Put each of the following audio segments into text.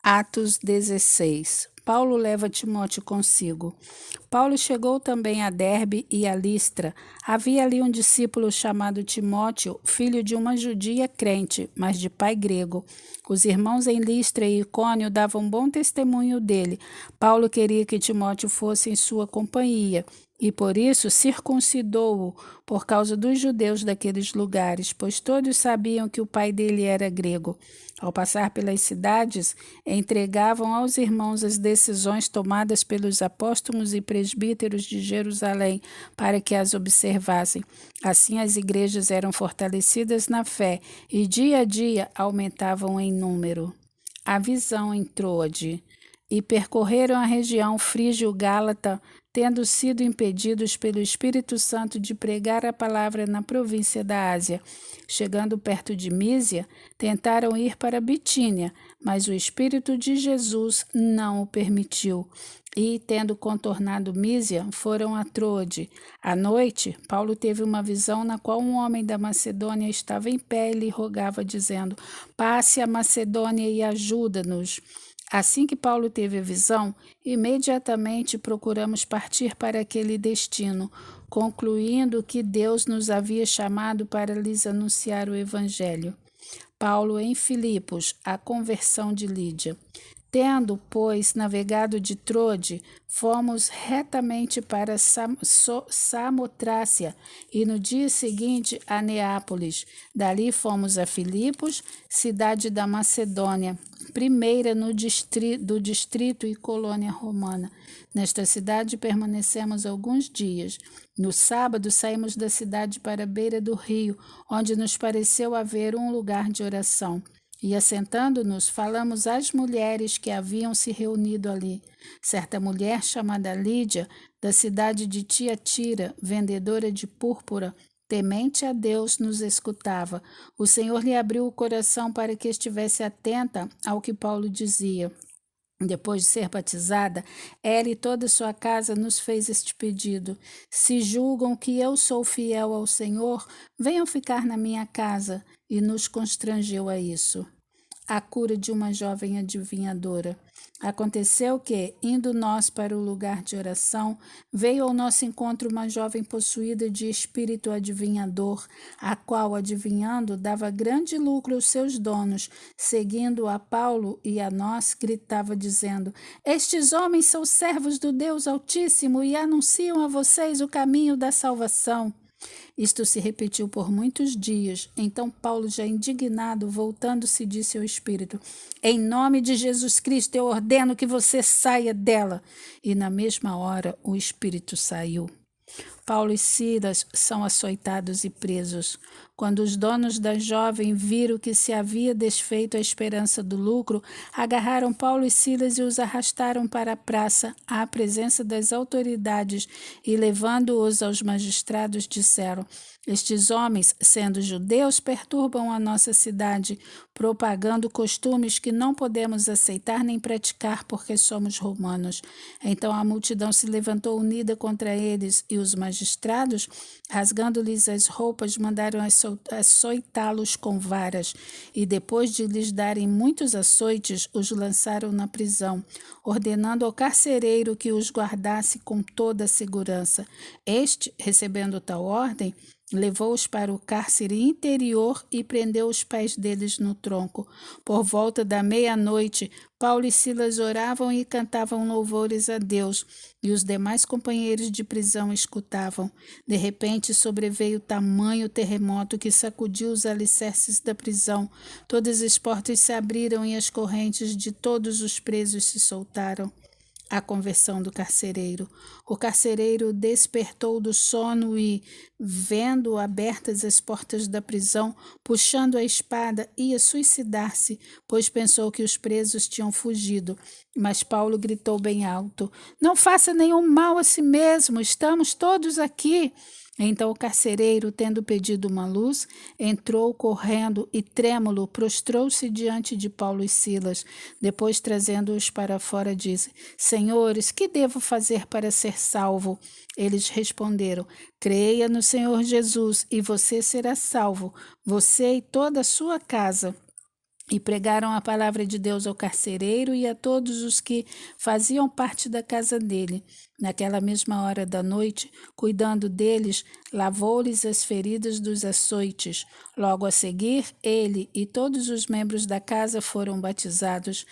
Atos 16. Paulo leva Timóteo consigo. Paulo chegou também a Derbe e a Listra. Havia ali um discípulo chamado Timóteo, filho de uma judia crente, mas de pai grego. Os irmãos em Listra e Icônio davam bom testemunho dele. Paulo queria que Timóteo fosse em sua companhia, e por isso circuncidou-o por causa dos judeus daqueles lugares, pois todos sabiam que o pai dele era grego. Ao passar pelas cidades, entregavam aos irmãos as decisões tomadas pelos apóstolos e presbíteros de Jerusalém para que as observassem. Assim as igrejas eram fortalecidas na fé e dia a dia aumentavam em número. A visão em Troade. E percorreram a região frígio-gálata, tendo sido impedidos pelo Espírito Santo de pregar a palavra na província da Ásia. Chegando perto de Mísia, tentaram ir para Bitínia, mas o Espírito de Jesus não o permitiu. E, tendo contornado Mísia, foram a Troade. À noite, Paulo teve uma visão na qual um homem da Macedônia estava em pé e lhe rogava, dizendo: passe a Macedônia e ajuda-nos. Assim que Paulo teve a visão, imediatamente procuramos partir para aquele destino, concluindo que Deus nos havia chamado para lhes anunciar o Evangelho. Paulo em Filipos, a conversão de Lídia. Tendo, pois, navegado de Troade, fomos retamente para Samotrácia e no dia seguinte a Neápolis. Dali fomos a Filipos, cidade da Macedônia, primeira do distrito e colônia romana. Nesta cidade permanecemos alguns dias. No sábado saímos da cidade para a beira do rio, onde nos pareceu haver um lugar de oração. E assentando-nos, falamos às mulheres que haviam se reunido ali. Certa mulher chamada Lídia, da cidade de Tiatira, vendedora de púrpura, temente a Deus, nos escutava. O Senhor lhe abriu o coração para que estivesse atenta ao que Paulo dizia. Depois de ser batizada, ela e toda sua casa nos fez este pedido: se julgam que eu sou fiel ao Senhor, venham ficar na minha casa, e nos constrangeu a isso. A cura de uma jovem adivinhadora. Aconteceu que, indo nós para o lugar de oração, veio ao nosso encontro uma jovem possuída de espírito adivinhador, a qual, adivinhando, dava grande lucro aos seus donos. Seguindo a Paulo e a nós, gritava dizendo: estes homens são servos do Deus Altíssimo e anunciam a vocês o caminho da salvação. Isto se repetiu por muitos dias. Então Paulo, já indignado, voltando-se, disse ao Espírito: em nome de Jesus Cristo, eu ordeno que você saia dela. E na mesma hora o Espírito saiu. Paulo e Silas são açoitados e presos. Quando os donos da jovem viram que se havia desfeito a esperança do lucro, agarraram Paulo e Silas e os arrastaram para a praça, à presença das autoridades, e, levando-os aos magistrados, disseram: estes homens, sendo judeus, perturbam a nossa cidade, propagando costumes que não podemos aceitar nem praticar porque somos romanos. Então a multidão se levantou unida contra eles, e os magistrados, rasgando-lhes as roupas, mandaram açoitá-los com varas, e depois de lhes darem muitos açoites, os lançaram na prisão, ordenando ao carcereiro que os guardasse com toda a segurança. Este, recebendo tal ordem, levou-os para o cárcere interior e prendeu os pés deles no tronco. Por volta da meia-noite, Paulo e Silas oravam e cantavam louvores a Deus, e os demais companheiros de prisão escutavam. De repente sobreveio tamanho terremoto que sacudiu os alicerces da prisão. Todas as portas se abriram e as correntes de todos os presos se soltaram. A conversão do carcereiro. O carcereiro despertou do sono e, vendo abertas as portas da prisão, puxando a espada, ia suicidar-se, pois pensou que os presos tinham fugido. Mas Paulo gritou bem alto: não faça nenhum mal a si mesmo, estamos todos aqui. Então o carcereiro, tendo pedido uma luz, entrou correndo e, trêmulo, prostrou-se diante de Paulo e Silas. Depois, trazendo-os para fora, disse: senhores, que devo fazer para ser salvo? Eles responderam: creia no Senhor Jesus, e você será salvo, você e toda a sua casa. E pregaram a palavra de Deus ao carcereiro e a todos os que faziam parte da casa dele. Naquela mesma hora da noite, cuidando deles, lavou-lhes as feridas dos açoites. Logo a seguir, ele e todos os membros da casa foram batizados.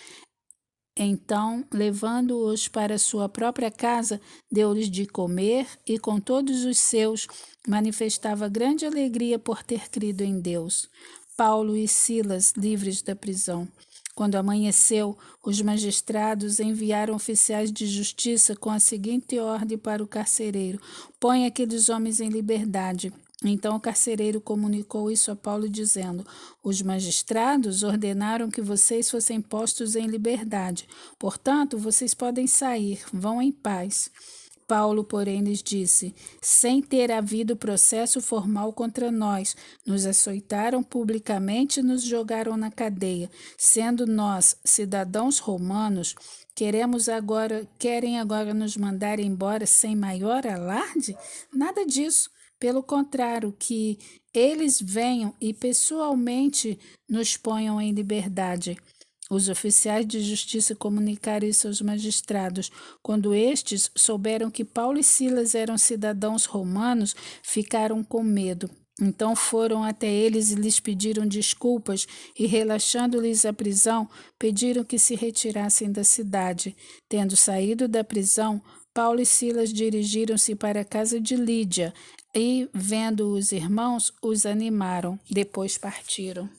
Então, levando-os para sua própria casa, deu-lhes de comer e, com todos os seus, manifestava grande alegria por ter crido em Deus. Paulo e Silas, livres da prisão. Quando amanheceu, os magistrados enviaram oficiais de justiça com a seguinte ordem para o carcereiro: põe aqueles homens em liberdade. Então o carcereiro comunicou isso a Paulo, dizendo: os magistrados ordenaram que vocês fossem postos em liberdade. Portanto, vocês podem sair, vão em paz. Paulo, porém, lhes disse: sem ter havido processo formal contra nós, nos açoitaram publicamente e nos jogaram na cadeia. Sendo nós cidadãos romanos, querem agora nos mandar embora sem maior alarde? Nada disso. Pelo contrário, que eles venham e pessoalmente nos ponham em liberdade. Os oficiais de justiça comunicaram isso aos magistrados. Quando estes souberam que Paulo e Silas eram cidadãos romanos, ficaram com medo. Então foram até eles e lhes pediram desculpas e, relaxando-lhes a prisão, pediram que se retirassem da cidade. Tendo saído da prisão, Paulo e Silas dirigiram-se para a casa de Lídia e, vendo os irmãos, os animaram. Depois partiram.